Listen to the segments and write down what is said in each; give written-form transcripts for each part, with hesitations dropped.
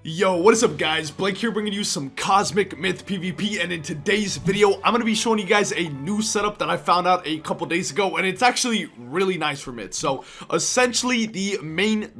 Yo, what is up guys? Blake here bringing you some Cosmic Myth PvP, and in today's video, I'm going to be showing you guys a new setup that I found out a couple days ago, and it's actually really nice for Myth. So, essentially, the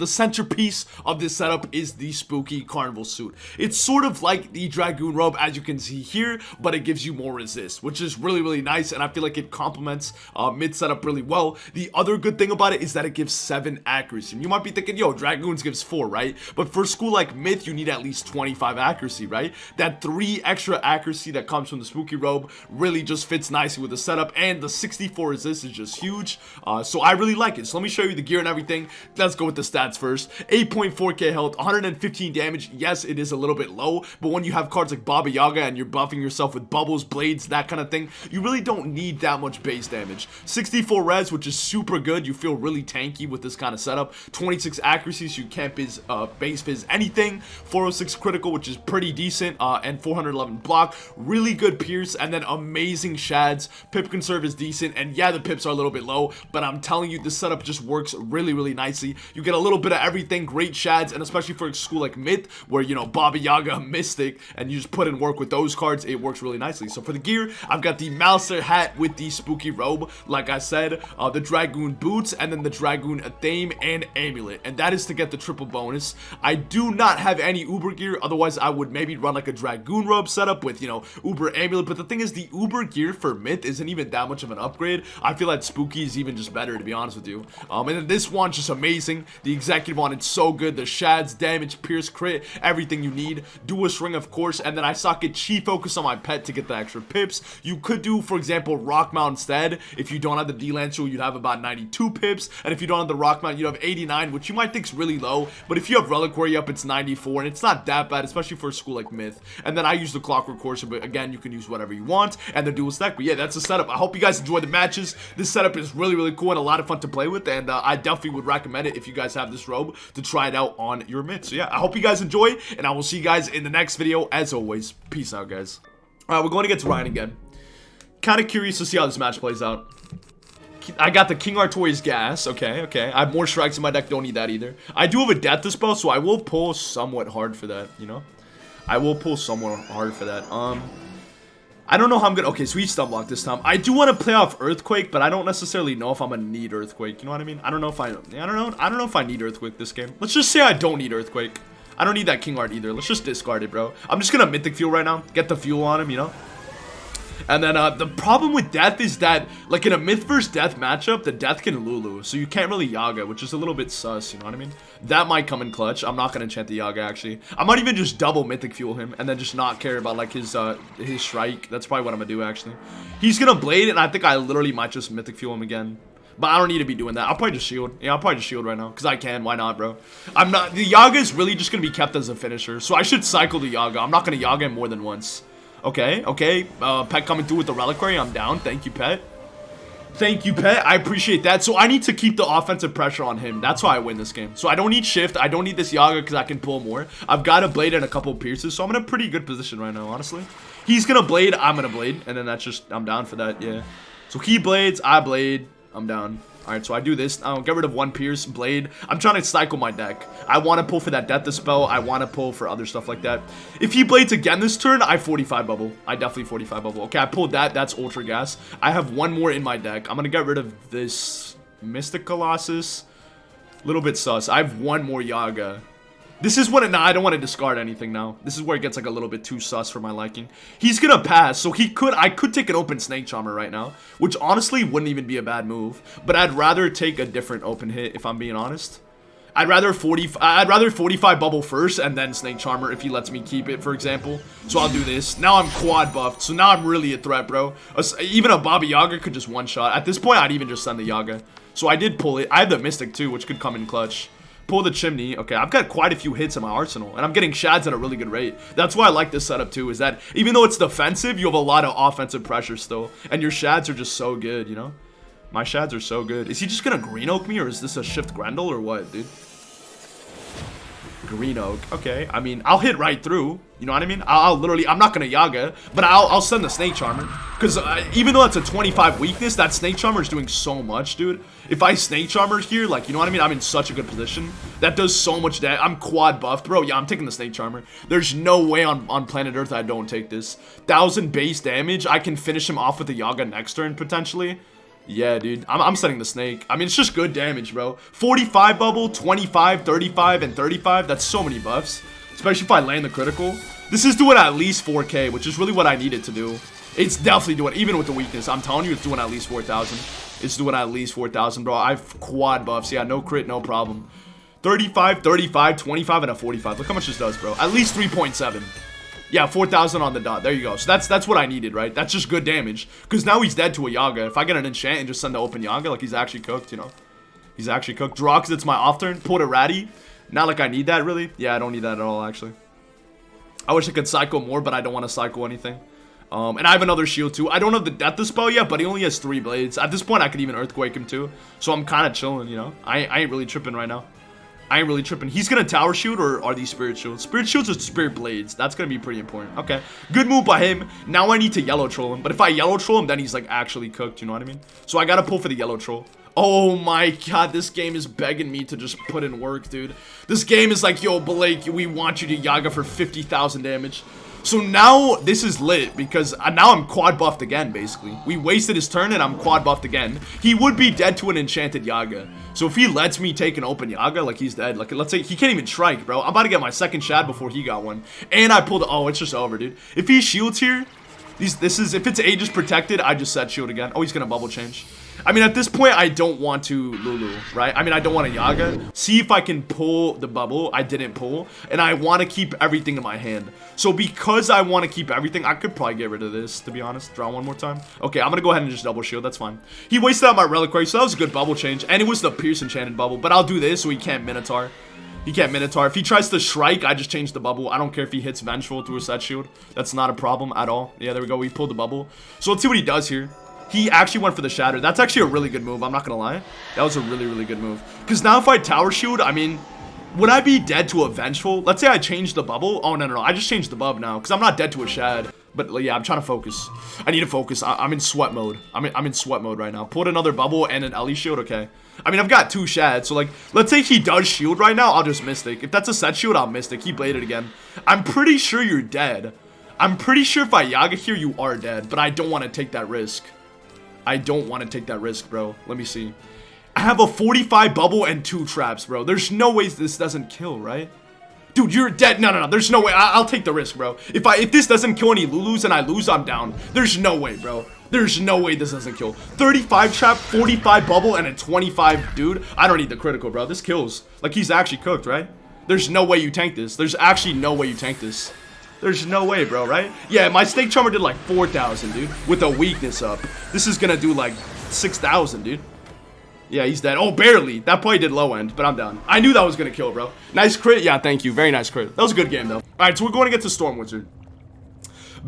centerpiece of this setup is the spooky Carnival suit. It's sort of like the Dragoon robe, as you can see here, but it gives you more resist, which is really nice, and I feel like it complements Myth setup really well. The other good thing about it is that it gives 7 accuracy. And you might be thinking, yo, Dragoons gives 4, right? But for a school like Myth, you need at least 25 accuracy, right? That 3 extra accuracy that comes from the spooky robe really just fits nicely with the setup, and the 64 resist is just huge. So I really like it. So let me show you the gear and everything. Let's go with the stats first. 8.4k health, 115 damage. Yes, it is a little bit low, but when you have cards like Baba Yaga and you're buffing yourself with bubbles, blades, that kind of thing, you really don't need that much base damage. 64 res, which is super good. You feel really tanky with this kind of setup. 26 accuracy, so you can't base fizz anything. 406 critical, which is pretty decent, and 411 block. Really good pierce, and then amazing shads. Pip conserve is decent, and yeah, the pips are a little bit low, but I'm telling you, this setup just works really nicely. You get a little bit of everything, great shads, and especially for a school like Myth, where, you know, Baba Yaga, Mystic, and you just put in work with those cards, it works really nicely. So for the gear, I've got the Mouser hat with the spooky robe, like I said, the Dragoon boots, and then the Dragoon theme and amulet, and that is to get the triple bonus. I do not have any Uber gear, otherwise I would maybe run like a Dragoon robe setup with, you know, Uber amulet, but the thing is, the Uber gear for Myth isn't even that much of an upgrade. I feel like spooky is even just better, to be honest with you. And then this one's just amazing. The executive one, it's so good. The shads, damage, pierce, crit, everything you need. Duelist ring, of course, and then I socket chi focus on my pet to get the extra pips. You could do, for example, rock mount instead. If you don't have the D-Lance rule, you'd have about 92 pips, and if you don't have the rock mount, you'd have 89, which you might think is really low, but if you have reliquary up, it's 94, and it's not that bad, especially for a school like Myth. And then I use the clockwork courser, but again, you can use whatever you want, and the dual stack. But yeah, that's the setup. I hope you guys enjoy the matches. This setup is really cool and a lot of fun to play with, and I definitely would recommend it if you guys have this robe to try it out on your Myth. So yeah, I hope you guys enjoy, and I will see you guys in the next video. As always, peace out, guys. All right, we're going against Ryan again. Kind of curious to see how this match plays out. I got the King Artorias gas. Okay. I have more strikes in my deck. Don't need that either. I do have a death dispel, so I will pull somewhat hard for that, you know? I will pull somewhat hard for that. I don't know how I'm gonna... Okay, so he stun block this time. I do want to play off Earthquake, but I don't necessarily know if I'm gonna need Earthquake. You know what I mean? I don't know if I don't know if I need Earthquake this game. Let's just say I don't need Earthquake. I don't need that King Art either. Let's just discard it, bro. I'm just gonna Mythic Fuel right now. Get the fuel on him, you know? And then the problem with Death is that, like, in a Myth vs Death matchup, the Death can Lulu, so you can't really Yaga, which is a little bit sus, you know what I mean? That might come in clutch. I'm not gonna enchant the Yaga, actually. I might even just double Mythic Fuel him, and then just not care about, like, his strike. That's probably what I'm gonna do, actually. He's gonna Blade, and I think I literally might just Mythic Fuel him again. But I don't need to be doing that. I'll probably just shield. Yeah, I'll probably just shield right now, because I can. Why not, bro? I'm not... The Yaga is really just gonna be kept as a finisher, so I should cycle the Yaga. I'm not gonna Yaga him more than once. Okay. Pet coming through with the reliquary. I'm down. Thank you, Pet. Thank you, Pet. I appreciate that. So I need to keep the offensive pressure on him. That's why I win this game. So I don't need shift. I don't need this Yaga because I can pull more. I've got a blade and a couple of pierces, so I'm in a pretty good position right now, honestly. He's gonna blade. I'm gonna blade, and then that's just... I'm down for that. Yeah. So he blades. I blade. I'm down. Alright, so I do this. I'll get rid of one pierce, blade. I'm trying to cycle my deck. I want to pull for that death dispel. I want to pull for other stuff like that. If he blades again this turn, I 45 bubble. I definitely 45 bubble. Okay, I pulled that. That's ultra gas. I have one more in my deck. I'm going to get rid of this Mystic Colossus. A little bit sus. I have one more Yaga. This is when I don't want to discard anything now. This is where it gets like a little bit too sus for my liking. He's gonna pass, so I could take an open Snake Charmer right now, which honestly wouldn't even be a bad move. But I'd rather take a different open hit, if I'm being honest. I'd rather 45 bubble first and then Snake Charmer if he lets me keep it, for example. So I'll do this. Now I'm quad buffed, so now I'm really a threat, bro. Even a Baba Yaga could just one shot. At this point, I'd even just send the Yaga. So I did pull it. I have the Mystic too, which could come in clutch. Pull the Chimney. Okay, I've got quite a few hits in my arsenal, and I'm getting shads at a really good rate. That's why I like this setup too, is that even though it's defensive, you have a lot of offensive pressure still, and your shads are just so good, you know? My shads are so good. Is he just gonna Green Oak me, or is this a Shift Grendel, or what, dude? Green Oak. Okay, I mean, I'll hit right through. You know what I mean? I'll literally, I'm not gonna Yaga, but I'll send the Snake Charmer. Because even though it's a 25 weakness, that Snake Charmer is doing so much, dude. If I Snake Charmer here, like, you know what I mean? I'm in such a good position. That does so much damage. I'm quad buffed, bro. Yeah, I'm taking the Snake Charmer. There's no way on planet Earth I don't take this. 1,000 base damage. I can finish him off with the Yaga next turn, potentially. Yeah, dude. I'm setting the Snake. I mean, it's just good damage, bro. 45 bubble, 25, 35, and 35. That's so many buffs. Especially if I land the critical. This is doing at least 4K, which is really what I needed to do. It's definitely doing, even with the weakness. I'm telling you, it's doing at least 4,000. It's doing at least 4,000, bro. I've quad buffs. Yeah, no crit, no problem. 35, 35, 25, and a 45. Look how much this does, bro. At least 3.7. Yeah, 4,000 on the dot. There you go. So that's what I needed, right? That's just good damage. Because now he's dead to a Yaga. If I get an enchant and just send the open Yaga, like he's actually cooked, you know. He's actually cooked. Draw because it's my off turn. Pull a Ratty. Not like I need that, really. Yeah, I don't need that at all, actually. I wish I could cycle more, but I don't want to cycle anything. And I have another shield, too. I don't have the death dispel yet, but he only has 3 blades. At this point, I could even earthquake him, too. So I'm kind of chilling, you know. I ain't really tripping right now. I ain't really tripping. He's gonna tower shield, or are these spirit shields? Spirit shields or spirit blades? That's gonna be pretty important. Okay, good move by him. Now I need to yellow troll him. But if I yellow troll him, then he's like actually cooked. You know what I mean? So I gotta pull for the yellow troll. Oh my god, this game is begging me to just put in work, dude. This game is like, yo, Blake, we want you to Yaga for 50,000 damage. So now this is lit because now I'm quad buffed again, basically. We wasted his turn and I'm quad buffed again. He would be dead to an enchanted Yaga. So if he lets me take an open Yaga, like he's dead. Like let's say he can't even strike, bro. I'm about to get my second shad before he got one. And I pulled, oh, it's just over, dude. If he shields here, if it's Aegis protected, I just set shield again. Oh, he's gonna bubble change. I mean, at this point, I don't want to Lulu, right? I mean, I don't want to Yaga. See if I can pull the bubble. I didn't pull. And I want to keep everything in my hand. So because I want to keep everything, I could probably get rid of this, to be honest. Draw one more time. Okay, I'm going to go ahead and just double shield. That's fine. He wasted out my reliquary, so that was a good bubble change. And it was the Pierce enchanted bubble. But I'll do this so he can't Minotaur. He can't Minotaur. If he tries to Shrike, I just change the bubble. I don't care if he hits Vengeful through a set shield. That's not a problem at all. Yeah, there we go. We pulled the bubble. So let's see what he does here. He actually went for the Shatter. That's actually a really good move. I'm not going to lie. That was a really, really good move. Because now if I Tower Shield, I mean, would I be dead to a Vengeful? Let's say I changed the bubble. Oh, no. I just changed the bub now. Because I'm not dead to a Shad. But yeah, I'm trying to focus. I need to focus. I'm in sweat mode. I'm in sweat mode right now. Pulled another bubble and an Ellie shield. Okay. I mean, I've got 2 Shads. So, like, let's say he does shield right now. I'll just Mystic. If that's a set shield, I'll Mystic. He bladed again. I'm pretty sure you're dead. I'm pretty sure if I Yaga here, you are dead. But I don't want to take that risk. I don't want to take that risk, bro. Let me see. I have a 45 bubble and 2 traps, bro. There's no way this doesn't kill, right? Dude, you're dead. No. There's no way. I'll take the risk, bro. If this doesn't kill any Lulus and I lose, I'm down. There's no way, bro. There's no way this doesn't kill. 35 trap, 45 bubble, and a 25, dude. I don't need the critical, bro. This kills. Like, he's actually cooked, right? There's no way you tank this. There's actually no way you tank this. There's no way, bro, right? Yeah, my Snake Charmer did like 4,000, dude, with a weakness up. This is gonna do like 6,000, dude. Yeah, he's dead. Oh, barely. That probably did low end, but I'm down. I knew that was gonna kill, bro. Nice crit. Yeah, thank you. Very nice crit. That was a good game, though. All right, so we're going against the Storm Wizard.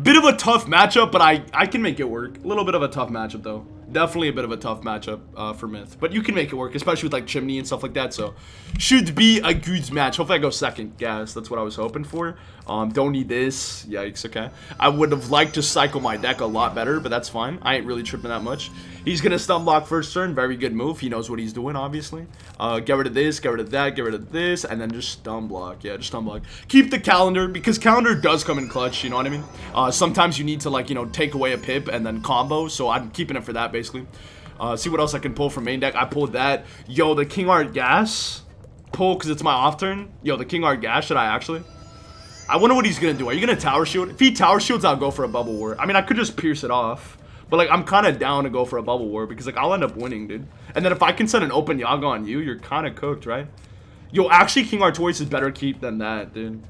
Bit of a tough matchup, but I can make it work. A little bit of a tough matchup, though. Definitely a bit of a tough matchup for Myth. But you can make it work, especially with, like, Chimney and stuff like that. So, should be a good match. Hopefully I go second, guys. That's what I was hoping for. Don't need this. Yikes, okay. I would have liked to cycle my deck a lot better, but that's fine. I ain't really tripping that much. He's going to stun block first turn. Very good move. He knows what he's doing, obviously. Get rid of this, get rid of that, get rid of this, and then just stun block. Yeah, just stun block. Keep the calendar, because calendar does come in clutch, you know what I mean? Sometimes you need to, like, you know, take away a pip and then combo, so I'm keeping it for that, basically. See what else I can pull from main deck. I pulled that. Yo, the King Art Gas. Pull, because it's my off turn. Yo, the King Art Gas, should I actually? I wonder what he's going to do. Are you going to Tower Shield? If he Tower Shields, I'll go for a Bubble War. I mean, I could just pierce it off. But, like, I'm kind of down to go for a Bubble War because, like, I'll end up winning, dude. And then if I can set an open Yaga on you, you're kind of cooked, right? Yo, actually, King Artorias is better keep than that, dude.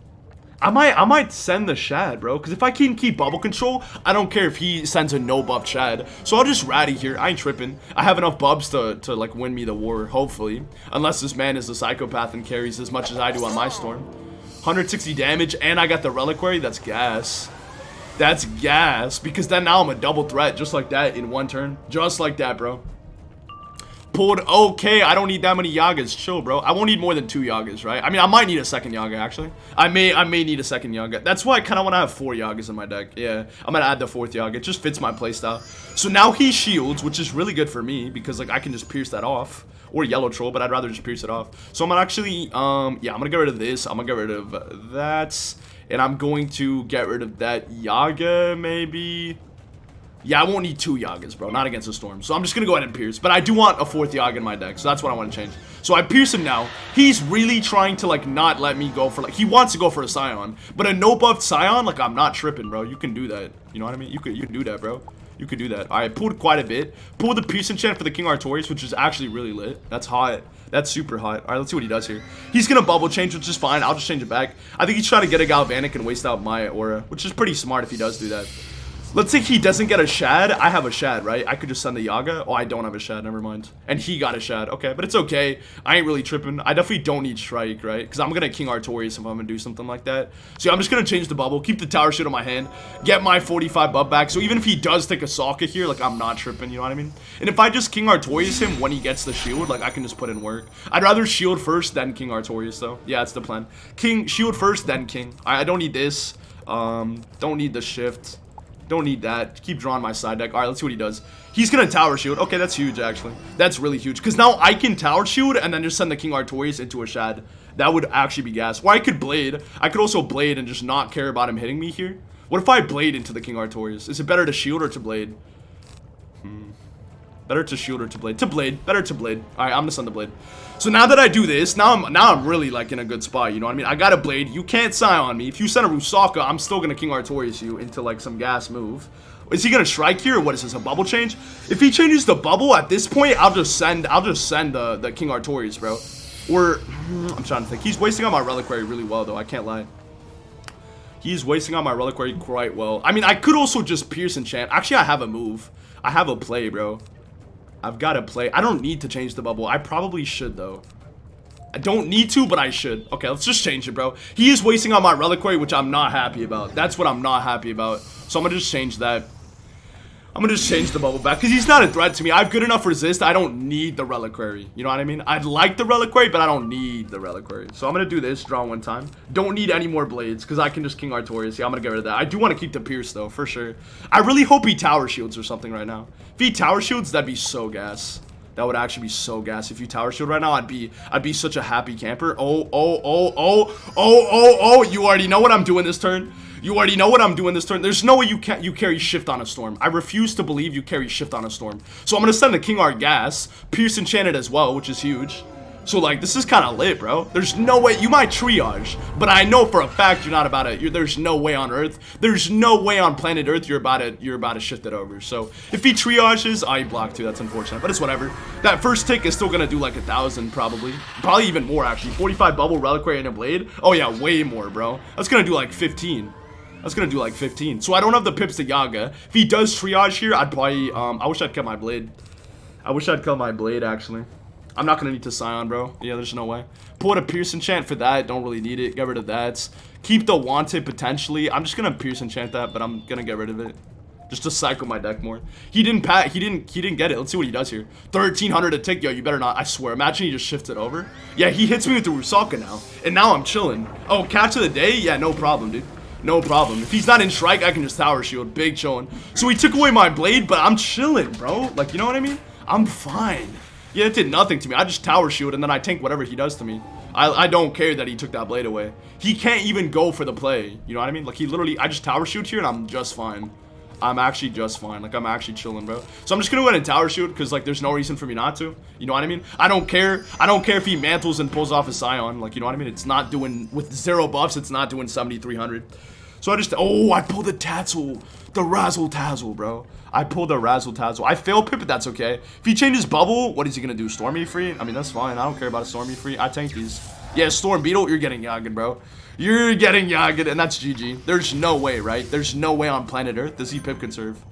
I might send the Shad, bro. Because if I can keep bubble control, I don't care if he sends a no buff Shad. So I'll just Ratty here. I ain't tripping. I have enough bubs to like, win me the war, hopefully. Unless this man is a psychopath and carries as much as I do on my Storm. 160 damage, and I got the Reliquary. That's gas. That's gas. Because then now I'm a double threat, just like that, in one turn. Just like that, bro. Pulled, okay, I don't need that many Yagas. Chill, bro. I won't need more than 2 Yagas, right? I mean, I might need a second Yaga, actually. I may need a second Yaga. That's why I kind of want to have 4 Yagas in my deck. Yeah, I'm going to add the 4th Yaga. It just fits my playstyle. So now he shields, which is really good for me because, like, I can just pierce that off. Or yellow troll, but I'd rather just pierce it off. So I'm gonna actually, yeah, I'm gonna get rid of this. I'm gonna get rid of that. And I'm going to get rid of that Yaga, maybe. Yeah, I won't need 2 Yagas, bro. Not against a storm. So I'm just gonna go ahead and pierce. But I do want a 4th Yaga in my deck. So that's what I want to change. So I pierce him now. He's really trying to, like, not let me go for, like, he wants to go for a Scion. But a no-buffed Scion, like, I'm not tripping, bro. You can do that. You know what I mean? You can do that, bro. You could do that. Alright, pulled quite a bit. Pulled the Pierce enchant for the King Artorias, which is actually really lit. That's hot. That's super hot. Alright, let's see what he does here. He's gonna bubble change, which is fine. I'll just change it back. I think he's trying to get a Galvanic and waste out my aura, which is pretty smart if he does do that. Let's say he doesn't get a Shad. I have a Shad, right? I could just send the Yaga. Oh, I don't have a Shad. Never mind. And he got a Shad. Okay, but it's okay. I ain't really tripping. I definitely don't need Strike, right? Because I'm going to King Artorias if I'm going to do something like that. So yeah, I'm just going to change the bubble. Keep the Tower Shield in my hand. Get my 45 buff back. So even if he does take a Sokka here, like, I'm not tripping. You know what I mean? And if I just King Artorias him when he gets the shield, like, I can just put in work. I'd rather shield first, then King Artorias, though. Yeah, that's the plan. Shield first, then King. I don't need this. Don't need the shift. Don't need that. Keep drawing my side deck. All right, let's see what he does. He's going to Tower Shield. Okay, that's huge, actually. That's really huge. Because now I can Tower Shield and then just send the King Artorias into a Shad. That would actually be gas. Or I could Blade. I could also Blade and just not care about him hitting me here. What if I Blade into the King Artorias? Is it better to Shield or to Blade? Better to Shield or to Blade? To Blade. Better to Blade. All right, I'm going to send the Blade. So now that I do this, now I'm really, like, in a good spot, you know what I mean? I got a Blade. You can't Scion me. If you send a Rusaka, I'm still going to King Artorias you into, like, some gas move. Is he going to Strike here, or what is this, a bubble change? If he changes the bubble at this point, I'll just send the King Artorias, bro. Or, I'm trying to think. He's wasting on my Reliquary really well, though. I can't lie. He's wasting on my Reliquary quite well. I mean, I could also just Pierce enchant. Actually, I have a move. I have a play, bro. I've got to play. I don't need to change the bubble. I probably should, though. I don't need to, but I should. Okay, let's just change it, bro. He is wasting on my Reliquary, which I'm not happy about. That's what I'm not happy about. So I'm going to just change that. I'm going to just change the bubble back because he's not a threat to me. I have good enough resist. I don't need the Reliquary. You know what I mean? I'd like the Reliquary, but I don't need the Reliquary. So I'm going to do this. Draw one time. Don't need any more Blades because I can just King Artorias. Yeah, I'm going to get rid of that. I do want to keep the Pierce, though, for sure. I really hope he Tower Shields or something right now. If he Tower Shields, that'd be so gas. That would actually be so gas. If you Tower Shield right now, I'd be such a happy camper. Oh, you already know what I'm doing this turn. You already know what I'm doing this turn. There's no way you carry Shift on a Storm. I refuse to believe you carry Shift on a Storm. So I'm going to send the King Art Gas. Pierce Enchanted as well, which is huge. So, like, this is kind of lit, bro. There's no way. You might triage, but I know for a fact you're not about it. There's no way on Earth. There's no way on planet Earth you're about to shift it over. So, if he triages, he blocked too. That's unfortunate, but it's whatever. That first tick is still going to do like 1,000 probably. Probably even more, actually. 45 Bubble, Reliquary, and a Blade. Oh, yeah, way more, bro. That's going to do like 15. That's going to do like 15. So, I don't have the pips to Yaga. If he does triage here, I'd probably, I wish I'd kept my Blade. I wish I'd kept my Blade, actually. I'm not going to need to Scion, bro. Yeah, there's no way. Pull out a Pierce enchant for that. Don't really need it. Get rid of that. Keep the Wanted, potentially. I'm just going to Pierce enchant that, but I'm going to get rid of it. Just to cycle my deck more. He didn't get it. Let's see what he does here. 1,300 a tick. Yo, you better not. I swear. Imagine he just shifts it over. Yeah, he hits me with the Rusaka now. And now I'm chilling. Oh, catch of the day? Yeah, no problem, dude. No problem. If he's not in strike, I can just Tower Shield. Big chilling. So he took away my Blade, but I'm chilling, bro. Like, you know what I mean? I'm fine. Yeah, it did nothing to me. I just Tower Shield and then I tank whatever he does to me. I don't care that he took that Blade away. He can't even go for the play. You know what I mean? Like, he literally, I just Tower Shield here and I'm just fine. I'm actually just fine. Like, I'm actually chilling, bro. So I'm just gonna go ahead and Tower Shield because, like, there's no reason for me not to. You know what I mean? I don't care. I don't care if he mantles and pulls off a Scion. Like, you know what I mean? It's not doing, with 0 buffs, it's not doing 7,300. So I just, oh, I pulled the Tazzle. The Razzle Tazzle, bro. I pulled the Razzle Tazzle. I failed Pip, but that's okay. If he changes Bubble, what is he gonna do? Storm me free? I mean, that's fine. I don't care about a Storm me free. I tank these. Yeah, Storm Beetle, you're getting Yagged, bro. You're getting Yagged, and that's GG. There's no way, right? There's no way on planet Earth does he Pip conserve.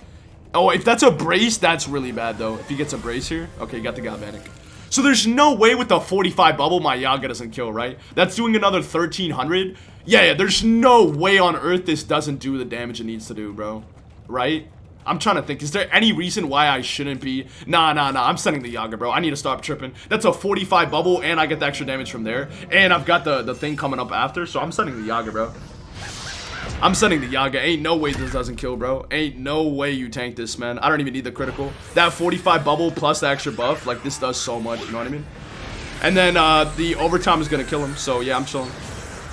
Oh, if that's a Brace, that's really bad, though. If he gets a Brace here, okay, you got the Galvanic. So there's no way with the 45 Bubble my Yaga doesn't kill, right? That's doing another 1,300. Yeah, there's no way on Earth this doesn't do the damage it needs to do, bro. Right? I'm trying to think. Is there any reason why I shouldn't be? Nah. I'm sending the Yaga, bro. I need to stop tripping. That's a 45 bubble, and I get the extra damage from there. And I've got the thing coming up after, so I'm sending the Yaga, bro. I'm sending the Yaga. Ain't no way this doesn't kill, bro. Ain't no way you tank this, man. I don't even need the critical. That 45 bubble plus the extra buff, like, this does so much, you know what I mean? And then the overtime is gonna kill him, so yeah, I'm chilling.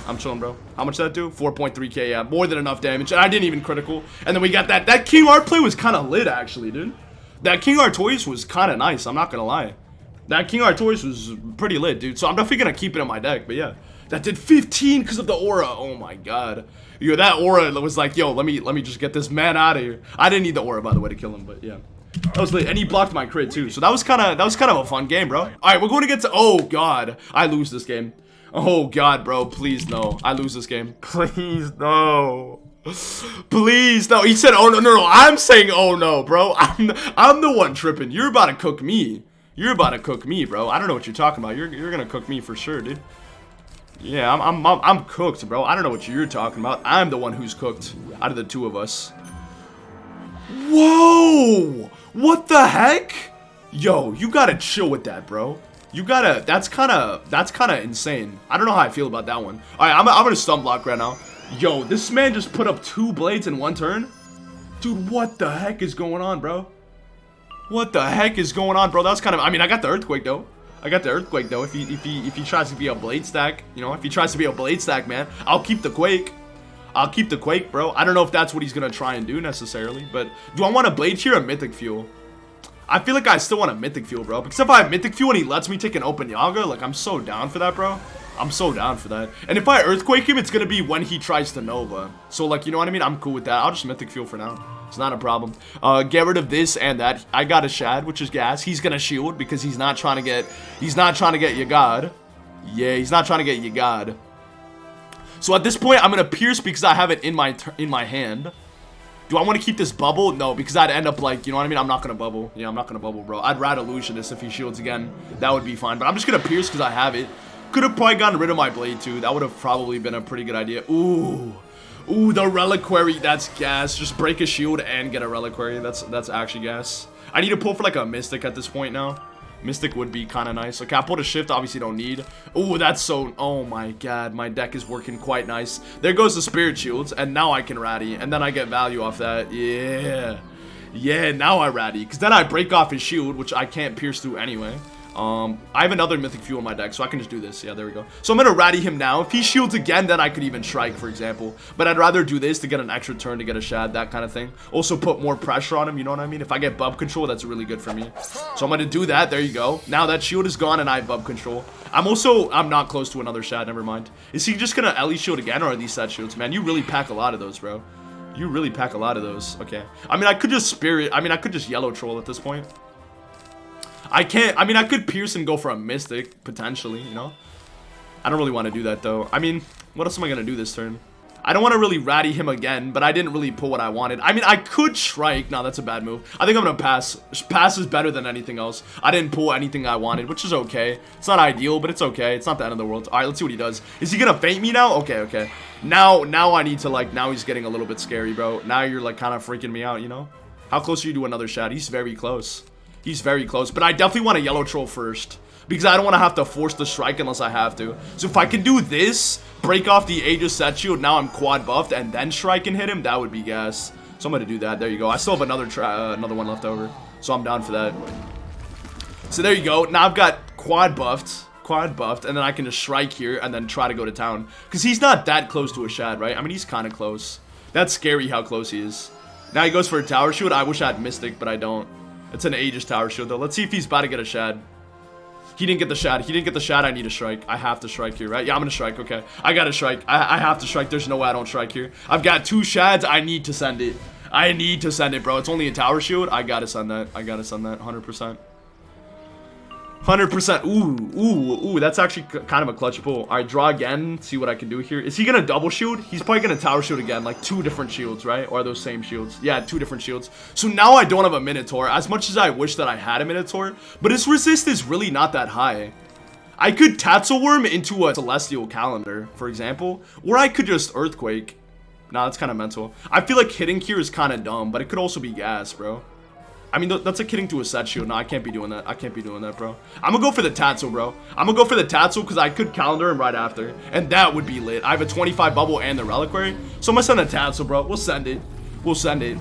I'm chilling, bro. How much did that do? 4.3k, yeah. More than enough damage. And I didn't even critical. And then we got that. That King Art play was kind of lit, actually, dude. That King Artois was kind of nice. I'm not going to lie. That King Artois was pretty lit, dude. So I'm definitely going to keep it in my deck. But yeah. That did 15 because of the aura. Oh, my God. Yo, that aura was like, yo, let me just get this man out of here. I didn't need the aura, by the way, to kill him. But yeah. That was lit. And he blocked my crit, too. So that was kind of a fun game, bro. All right, we're going to get to... Oh, God. I lose this game. Oh, God, bro. Please, no. I lose this game. Please, no. Please, no. He said, oh, no. I'm saying, oh, no, bro. I'm the one tripping. You're about to cook me. You're about to cook me, bro. I don't know what you're talking about. You're going to cook me for sure, dude. Yeah, I'm cooked, bro. I don't know what you're talking about. I'm the one who's cooked out of the two of us. Whoa. What the heck? Yo, you got to chill with that, bro. You gotta, that's kind of insane. I don't know how I feel about that one. All right, I'm gonna stun block right now. Yo, this man just put up 2 blades in 1 turn. Dude, what the heck is going on, bro? What the heck is going on, bro? That was kind of, I mean, I got the earthquake though. If he tries to be a blade stack, you know, if he tries to be a blade stack, man, I'll keep the quake. I'll keep the quake, bro. I don't know if that's what he's gonna try and do necessarily, but do I want a blade here or mythic fuel? I feel like I still want a mythic fuel, bro. Because if I have mythic fuel and he lets me take an open Yaga, like, I'm so down for that, bro. I'm so down for that. And if I earthquake him, it's gonna be when he tries to Nova. So, like, you know what I mean? I'm cool with that. I'll just mythic fuel for now. It's not a problem. Get rid of this and that. I got a Shad, which is gas. He's gonna shield because he's not trying to get Yagad. Yeah, he's not trying to get Yagad. So at this point, I'm gonna pierce because I have it in my hand. Do I want to keep this bubble? No, because I'd end up like, you know what I mean? I'm not going to bubble. Yeah, I'm not going to bubble, bro. I'd rat Illusionist if he shields again. That would be fine. But I'm just going to pierce because I have it. Could have probably gotten rid of my blade, too. That would have probably been a pretty good idea. Ooh. Ooh, the Reliquary. That's gas. Just break a shield and get a Reliquary. That's actually gas. I need to pull for like a Mystic at this point now. Mystic would be kind of nice. Okay, I pulled a shift, obviously don't need. Oh, that's so... Oh my god, my deck is working quite nice. There goes the Spirit Shields, and now I can Ratty, and then I get value off that. Yeah. Yeah, now I Ratty, because then I break off his shield, which I can't pierce through anyway. I have another Mythic Fuel in my deck, so I can just do this. Yeah, there we go. So I'm going to Ratty him now. If he shields again, then I could even Strike, for example. But I'd rather do this to get an extra turn to get a Shad, that kind of thing. Also put more pressure on him, you know what I mean? If I get Bub Control, that's really good for me. So I'm going to do that. There you go. Now that shield is gone and I have Bub Control. I'm not close to another Shad, never mind. Is he just going to Ellie shield again, or are these set shields? Man, you really pack a lot of those, bro. You really pack a lot of those. Okay. I mean, I could just Spirit. I mean, I could just Yellow Troll at this point. I can't, I mean, I could pierce and go for a Mystic, potentially, you know? I don't really want to do that, though. I mean, what else am I going to do this turn? I don't want to really Ratty him again, but I didn't really pull what I wanted. I mean, I could Strike. No, that's a bad move. I think I'm going to pass. Pass is better than anything else. I didn't pull anything I wanted, which is okay. It's not ideal, but it's okay. It's not the end of the world. All right, let's see what he does. Is he going to feint me now? Okay, okay. Now I need to, like, now he's getting a little bit scary, bro. Now you're, like, kind of freaking me out, you know? How close are you to another Shad? He's very close. He's very close, but I definitely want a Yellow Troll first, because I don't want to have to force the Strike unless I have to. So if I can do this, break off the Aegis Set Shield, now I'm quad buffed, and then Strike and hit him, that would be gas. So I'm going to do that. There you go. I still have another one left over, so I'm down for that. So there you go. Now I've got quad buffed, and then I can just Strike here and then try to go to town, because he's not that close to a Shad, right? I mean, he's kind of close. That's scary how close he is. Now he goes for a Tower Shield. I wish I had Mystic, but I don't. It's an Aegis Tower Shield, though. Let's see if he's about to get a Shad. He didn't get the Shad. He didn't get the Shad. I need to Strike. I have to Strike here, right? Yeah, I'm going to Strike. Okay. I got to Strike. I have to Strike. There's no way I don't Strike here. I've got 2 Shads. I need to send it. I need to send it, bro. It's only a Tower Shield. I got to send that. I got to send that. 100%. 100%. Ooh. That's actually kind of a clutch pull. All right, draw again. See what I can do here. Is he going to double shield? He's probably going to Tower Shield again. Like 2 different shields, right? Or are those same shields? Yeah, 2 different shields. So now I don't have a Minotaur. As much as I wish that I had a Minotaur. But his resist is really not that high. I could Tatzelworm into a Celestial Calendar, for example. Or I could just Earthquake. Nah, that's kind of mental. I feel like hitting here is kind of dumb, but it could also be gas, bro. I mean, that's like hitting to a set shield. No, I can't be doing that. I can't be doing that, bro. I'm gonna go for the Tatzel, bro. I'm gonna go for the Tatzel because I could calendar him right after. And that would be lit. I have a 25 bubble and the Reliquary. So I'm gonna send a Tatzel, bro. We'll send it. We'll send it.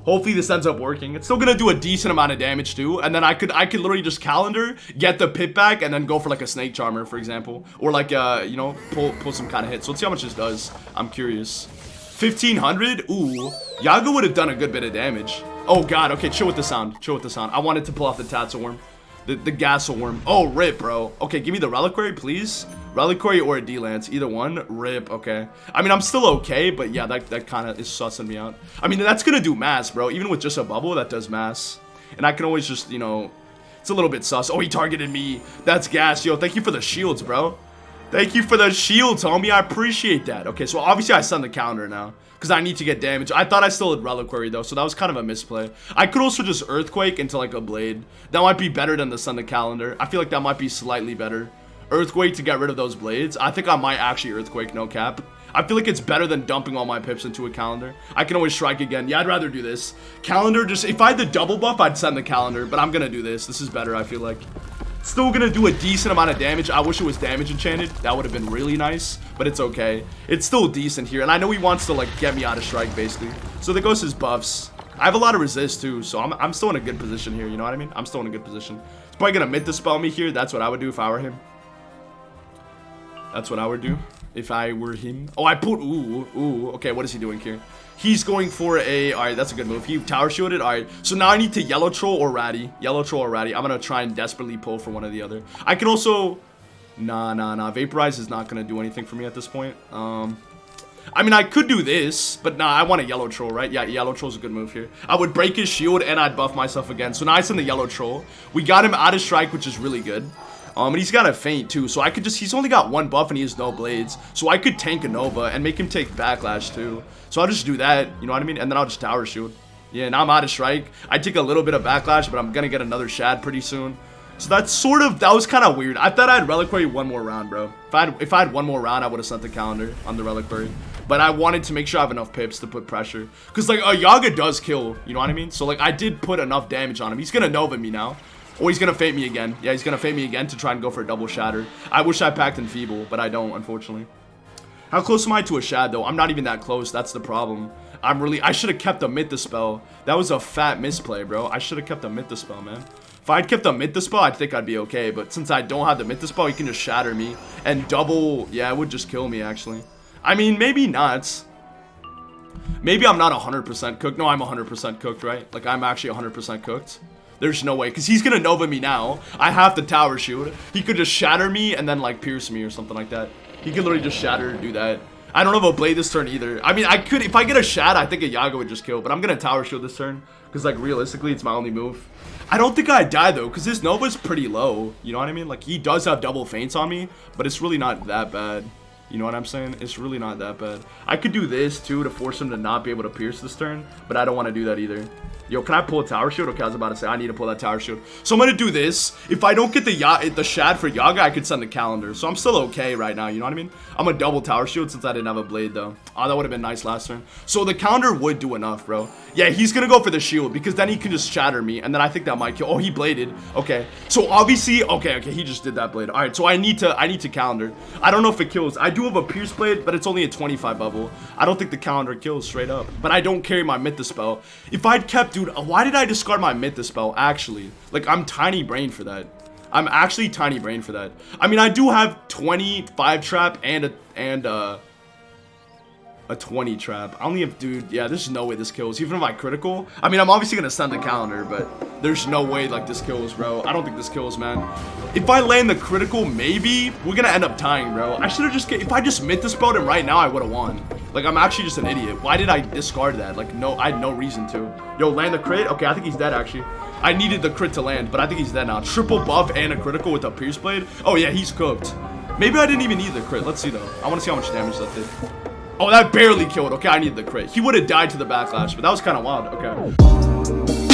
Hopefully this ends up working. It's still gonna do a decent amount of damage too. And then I could literally just calendar, get the pit back, and then go for like a Snake Charmer, for example. Or like, you know, pull some kind of hit. So let's see how much this does. I'm curious. 1500? Ooh. Yaga would have done a good bit of damage. Oh god, okay, chill with the sound. Chill with the sound. I wanted to pull off the Tatzel Worm. The Gassel Worm. Oh, rip, bro. Okay, give me the Reliquary, please. Reliquary or a D-Lance. Either one. Rip, okay. I mean, I'm still okay, but yeah, that kind of is sussing me out. I mean, that's gonna do mass, bro. Even with just a bubble, that does mass. And I can always just, you know, it's a little bit sus. Oh, he targeted me. That's gas. Yo, thank you for the shields, bro. Thank you for the shields, homie. I appreciate that. Okay, so obviously I send the counter now. Because I need to get damage. I thought I still had Reliquary though, so that was kind of a misplay. I could also just Earthquake into like a Blade. That might be better than the Send the Calendar. I feel like that might be slightly better. Earthquake to get rid of those blades. I think I might actually Earthquake, no cap. I feel like it's better than dumping all my pips into a calendar. I can always strike again. Yeah, I'd rather do this. Calendar, just if I had the double buff, I'd send the calendar, but I'm gonna do this. This is better, I feel like. Still gonna do a decent amount of damage. I wish it was damage enchanted. That would have been really nice, but it's okay. It's still decent here, and I know he wants to like get me out of strike basically. So there goes his buffs. I have a lot of resist too, so I'm still in a good position here. You know what I mean? I'm still in a good position. He's probably gonna mid-dispel me here. That's what I would do if I were him. That's what I would do if I were him. Oh, I put ooh. Okay, what is he doing here? He's going for a, all right, that's a good move. He tower shielded. All right, so now I need to yellow troll or ratty. Yellow troll or ratty. I'm gonna try and desperately pull for one or the other. I can also, nah. Vaporize is not gonna do anything for me at this point. I mean, I could do this, but nah, I want a yellow troll, right? Yeah, yellow troll's a good move here. I would break his shield and I'd buff myself again. So now I send the yellow troll. We got him out of strike, which is really good. And he's got a feint too, so I could just, he's only got one buff and he has no blades. So I could tank a Nova and make him take backlash too. So I'll just do that, you know what I mean? And then I'll just tower shield. Yeah, now I'm out of strike. I take a little bit of backlash, but I'm gonna get another shad pretty soon. So that's sort of, that was kind of weird. I thought I had Reliquary one more round, bro. If I had one more round, I would have sent the calendar on the Reliquary. But I wanted to make sure I have enough pips to put pressure. Because like, a Yaga does kill, you know what I mean? So like, I did put enough damage on him. He's gonna Nova me now. Oh, he's gonna feint me again. Yeah, he's gonna feint me again to try and go for a double shatter. I wish I packed Enfeeble, but I don't, unfortunately. How close am I to a shad, though? I'm not even that close. That's the problem. I should have kept a Myth-Dispel. That was a fat misplay, bro. I should have kept a Myth-Dispel, man. If I'd kept a Myth-Dispel, I think I'd be okay. But since I don't have the Myth-Dispel, he can just shatter me. And double, yeah, it would just kill me, actually. I mean, maybe not. Maybe I'm not 100% cooked. No, I'm 100% cooked, right? Like, I'm actually 100% cooked. There's no way, because he's going to Nova me now. I have the tower shield. He could just shatter me and then, like, pierce me or something like that. He could literally just shatter, do that. I don't have a blade this turn either. I mean, I could, if I get a shad, I think a Yaga would just kill. But I'm going to tower shield this turn, because, like, realistically, it's my only move. I don't think I'd die, though, because his Nova's pretty low. You know what I mean? Like, he does have double feints on me, but it's really not that bad. You know what I'm saying? It's really not that bad. I could do this, too, to force him to not be able to pierce this turn, but I don't want to do that either. Yo, can I pull a tower shield? Okay, I was about to say, I need to pull that tower shield. So I'm going to do this. If I don't get the shad for Yaga, I could send the calendar. So I'm still okay right now, you know what I mean? I'm a double tower shield since I didn't have a blade, though. Oh, that would have been nice last turn. So the calendar would do enough, bro. Yeah, he's going to go for the shield because then he can just shatter me. And then I think that might kill. Oh, he bladed. Okay. So obviously, okay, he just did that blade. All right, so I need to calendar. I don't know if it kills. I do have a pierce blade, but it's only a 25 bubble. I don't think the calendar kills straight up. But I don't carry my Myth-Dispel. If I'd kept, dude, why did I discard my Myth-Dispel, actually? Like, I'm tiny brain for that. I'm actually tiny brain for that. I mean, I do have 25 trap and a 20 trap. I only have, dude, yeah, there's no way this kills. Even if I critical, I mean, I'm obviously gonna send the calendar, but there's no way, like, this kills, bro. I don't think this kills, man. If I land the critical, maybe we're gonna end up tying, bro. I should have just, if I just Myth-Dispelled him right now, I would have won. Like, I'm actually just an idiot. Why did I discard that? Like, no, I had no reason to. Yo, land the crit? Okay, I think he's dead, actually. I needed the crit to land, but I think he's dead now. Triple buff and a critical with a pierce blade? Oh, yeah, he's cooked. Maybe I didn't even need the crit. Let's see, though. I want to see how much damage that did. Oh, that barely killed. Okay, I need the crit. He would have died to the backlash, but that was kind of wild. Okay.